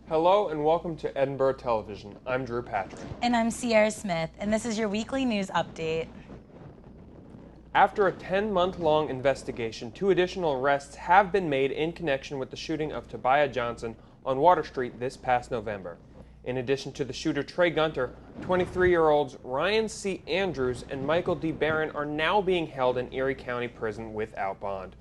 Hello and welcome to Edinboro Television. I'm Drew Patrick. And I'm Sierra Smith, and this is your weekly news update. After a 10-month-long investigation, 2 additional arrests have been made in connection with the shooting of Tobiah Johnson on Water Street this past November. In addition to the shooter Trey Gunter, 23-year-olds Ryan C. Andrews and Michael D. Barron are now being held in Erie County Prison without bond.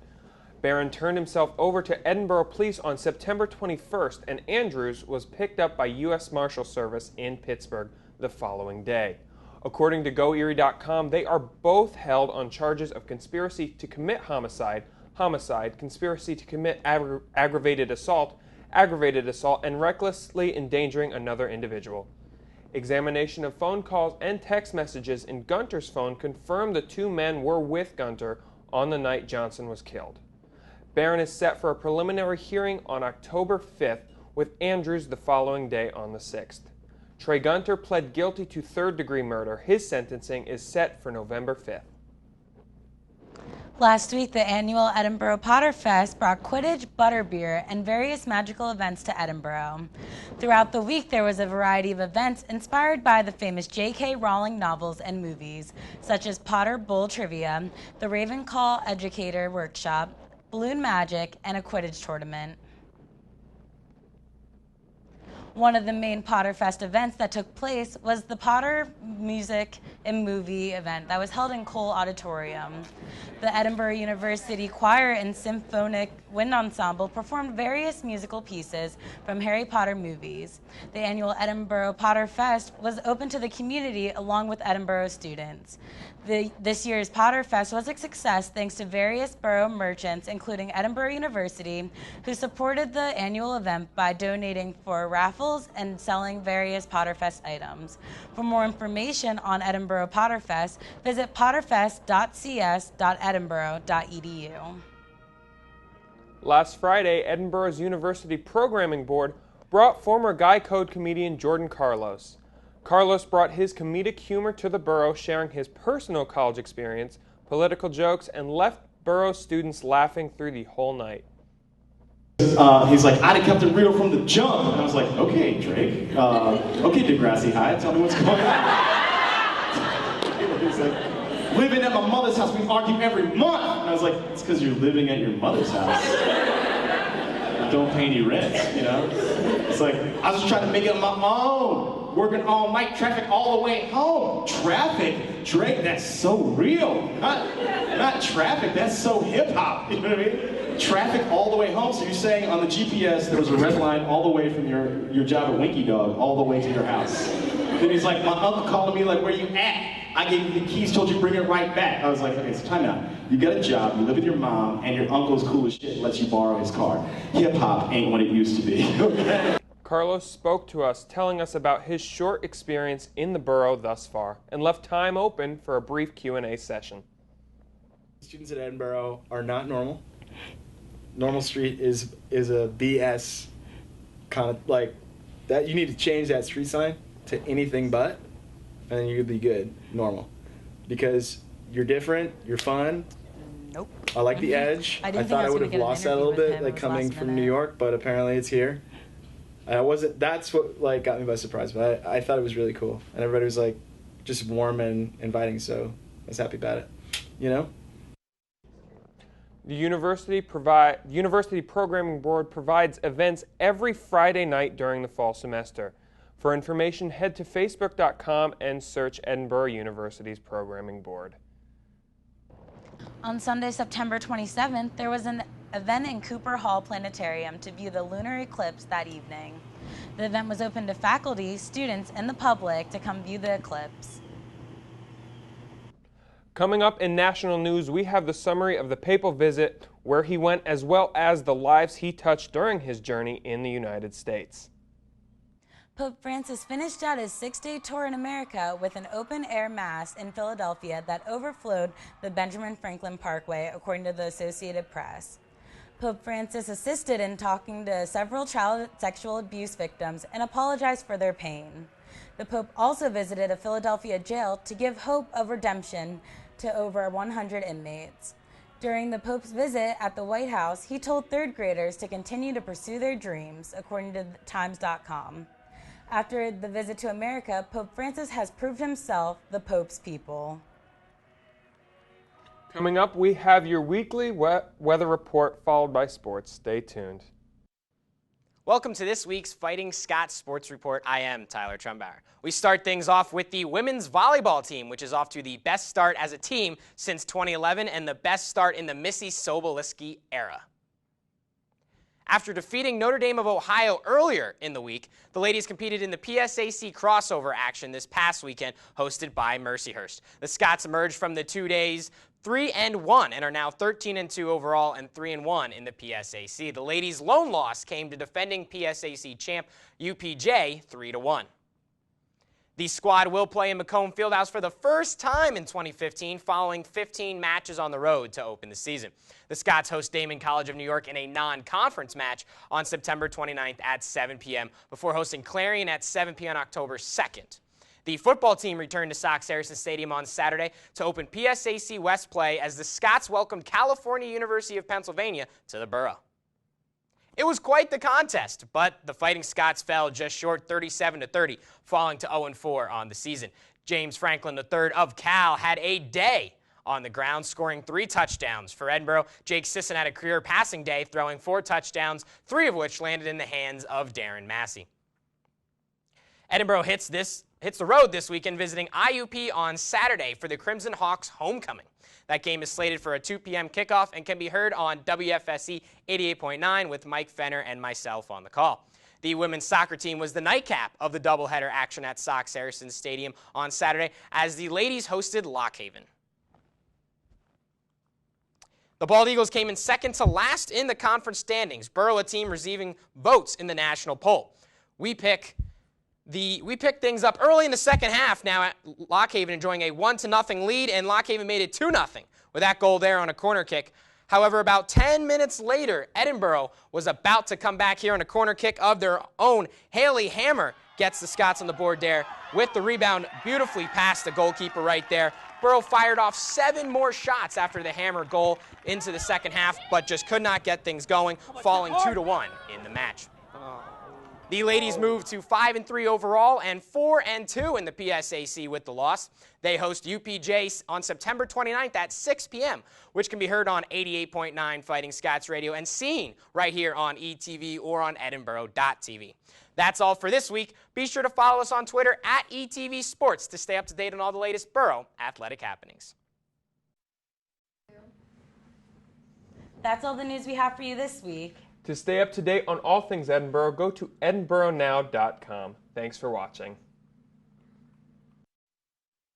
Barron turned himself over to Edinboro Police on September 21st, and Andrews was picked up by U.S. Marshal Service in Pittsburgh the following day. According to GoErie.com, they are both held on charges of conspiracy to commit homicide, conspiracy to commit aggravated assault, and recklessly endangering another individual. Examination of phone calls and text messages in Gunter's phone confirmed the 2 men were with Gunter on the night Johnson was killed. Barron is set for a preliminary hearing on October 5th, with Andrews the following day on the 6th. Trey Gunter pled guilty to 3rd-degree murder. His sentencing is set for November 5th. Last week, the annual Edinboro Potterfest brought Quidditch, butterbeer, and various magical events to Edinboro. Throughout the week, there was a variety of events inspired by the famous J.K. Rowling novels and movies, such as Potter Bowl Trivia, the Ravenclaw Educator Workshop, balloon magic, and a Quidditch tournament. One of the main Potterfest events that took place was the Potter Music and Movie event that was held in Cole Auditorium. The Edinboro University Choir and Symphonic Wind Ensemble performed various musical pieces from Harry Potter movies. The annual Edinboro Potterfest was open to the community along with Edinboro students. This year's Potterfest was a success thanks to various borough merchants, including Edinboro University, who supported the annual event by donating for raffles and selling various Potterfest items. For more information on Edinboro Potterfest, visit potterfest.cs.edinboro.edu. Last Friday, Edinboro's University Programming Board brought former Guy Code comedian Jordan Carlos. Carlos brought his comedic humor to the borough, sharing his personal college experience, political jokes, and left borough students laughing through the whole night. He's like, I'd have kept it real from the jump. And I was like, okay, Drake. Okay, Degrassi High, tell me what's going on. He's like, living at my mother's house, we argue every month. And I was like, it's because you're living at your mother's house. Don't pay any rent, you know? It's like, I was just trying to make it on my own. Working all night, traffic all the way home. Traffic? Drake, that's so real. Not traffic, that's so hip-hop, you know what I mean? Traffic all the way home, so you're saying on the GPS there was a red line all the way from your job at Winky Dog all the way to your house. Then he's like, my uncle called me like, where you at? I gave you the keys, told you to bring it right back. I was like, okay, so time out. You got a job, you live with your mom, and your uncle's cool as shit lets you borrow his car. Hip-hop ain't what it used to be, okay? Carlos spoke to us, telling us about his short experience in the borough thus far, and left time open for a brief Q&A session. Students at Edinboro are not normal. Normal Street is a BS kind of like that. You need to change that street sign to anything but, and then you'll be good, normal. Because you're different, you're fun. Nope. I like the edge. I thought I would have lost that a little bit, like coming from New York, but apparently it's here. That's what like got me by surprise, but I thought it was really cool. And everybody was like just warm and inviting, so I was happy about it, you know? The University Programming Board provides events every Friday night during the fall semester. For information, head to facebook.com and search Edinboro University's Programming Board. On Sunday, September 27th, there was an event in Cooper Hall Planetarium to view the lunar eclipse that evening. The event was open to faculty, students, and the public to come view the eclipse. Coming up in national news, we have the summary of the papal visit, where he went, as well as the lives he touched during his journey in the United States. Pope Francis finished out his 6-day tour in America with an open-air mass in Philadelphia that overflowed the Benjamin Franklin Parkway, according to the Associated Press. Pope Francis assisted in talking to several child sexual abuse victims and apologized for their pain. The Pope also visited a Philadelphia jail to give hope of redemption to over 100 inmates. During the Pope's visit at the White House, he told third graders to continue to pursue their dreams, according to Times.com. After the visit to America, Pope Francis has proved himself the Pope's people. Coming up, we have your weekly weather report followed by sports. Stay tuned. Welcome to this week's Fighting Scots Sports Report. I am Tyler Trumbauer. We start things off with the women's volleyball team, which is off to the best start as a team since 2011 and the best start in the Missy Sobolewski era. After defeating Notre Dame of Ohio earlier in the week, the ladies competed in the PSAC crossover action this past weekend, hosted by Mercyhurst. The Scots emerged from the 2 days 3-1 and are now 13-2 overall and 3-1 in the PSAC. The ladies' lone loss came to defending PSAC champ UPJ 3-1. The squad will play in Macomb Fieldhouse for the first time in 2015, following 15 matches on the road to open the season. The Scots host Damon College of New York in a non-conference match on September 29th at 7 p.m. before hosting Clarion at 7 p.m. on October 2nd. The football team returned to Sox Harrison Stadium on Saturday to open PSAC West play as the Scots welcomed California University of Pennsylvania to the borough. It was quite the contest, but the Fighting Scots fell just short 37-30, falling to 0-4 on the season. James Franklin III of Cal had a day on the ground, scoring 3 touchdowns. For Edinboro, Jake Sisson had a career passing day, throwing 4 touchdowns, 3 of which landed in the hands of Darren Massey. Edinboro hits the road this weekend, visiting IUP on Saturday for the Crimson Hawks homecoming. That game is slated for a 2 p.m. kickoff and can be heard on WFSE 88.9 with Mike Fenner and myself on the call. The women's soccer team was the nightcap of the doubleheader action at Sox Harrison Stadium on Saturday as the ladies hosted Lock Haven. The Bald Eagles came in second to last in the conference standings. Borough, a team receiving votes in the national poll. We pick things up early in the second half now at Lock Haven, enjoying a 1-0 lead, and Lock Haven made it 2-0 with that goal there on a corner kick. However, about 10 minutes later, Edinboro was about to come back here on a corner kick of their own. Haley Hammer gets the Scots on the board there with the rebound beautifully past the goalkeeper right there. Borough fired off 7 more shots after the Hammer goal into the second half, but just could not get things going, falling 2-1 in the match. The ladies moved to 5-3 overall and 4-2 in the PSAC with the loss. They host UPJ on September 29th at 6 p.m., which can be heard on 88.9 Fighting Scots Radio and seen right here on ETV or on edinboro.tv. That's all for this week. Be sure to follow us on Twitter at ETV Sports to stay up to date on all the latest borough athletic happenings. That's all the news we have for you this week. To stay up to date on all things Edinboro, go to edinboronow.com. Thanks for watching.